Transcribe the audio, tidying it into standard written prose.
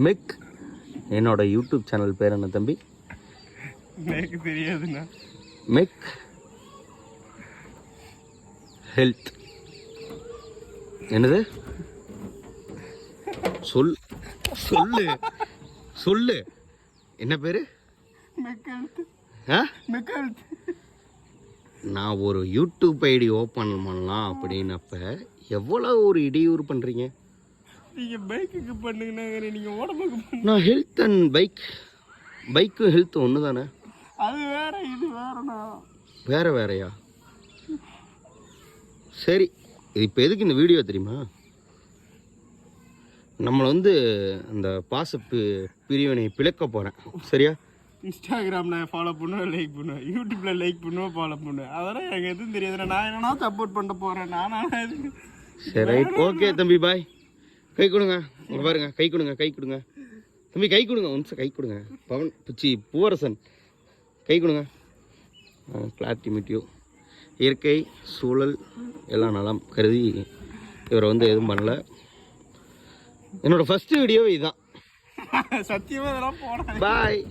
மெக் என்னோட YouTube channel பேர் என்ன தம்பி? எனக்கு தெரியாதுண்ணா. மெக் ஹெல்த். என்னது? சொல்லு சொல்லு. என்ன பேரு? நான் ஒரு யூடியூப் ஐடி ஓப்பன் பண்ணலாம் அப்படின்னப்ப எவ்வளோ ஒரு இடையூறு பண்ணுறீங்க. நீங்கள் பைக்குக்கு பண்ணுங்கன்னாங்க, நீங்கள் உடம்புக்கு நான் ஹெல்த் அண்ட் பைக்கும் ஹெல்த் ஒன்று தானே? அது வேற, இது வேறண்ணா. வேறையா? சரி, இது இப்போ எதுக்கு இந்த வீடியோ தெரியுமா? நம்மளை வந்து அந்த பிரிவினை பிளக்க போகிறேன். சரியா? இன்ஸ்டாகிராமில் ஃபாலோ பண்ணுவேன், லைக் பண்ணுவேன். யூடியூப்பில் லைக் பண்ணுவேன், ஃபாலோ பண்ணுவேன். அதெல்லாம் எனக்கு எதுவும் தெரியாதுண்ணா. நான் என்னன்னா சப்போர்ட் பண்ண போகிறேன். எதுக்கு? சரி, ரைட், ஓகே தம்பி, பாய். கை கொடுங்க. உங்க பாருங்க, கை கொடுங்க தம்பி, கை கொடுங்க. ஒன்ஸ் கை கொடுங்க. பவன் பூவரசன், கை கொடுங்க. கிளாரிட்டி மீட்டியூ. இயற்கை சூழல் எல்லாம் நலம் கருதி இவரை வந்து எதுவும் பண்ணல. என்னோட ஃபர்ஸ்ட் வீடியோவே இதுதான். சத்தியமாக இதெல்லாம் போகிறேன். பாய்.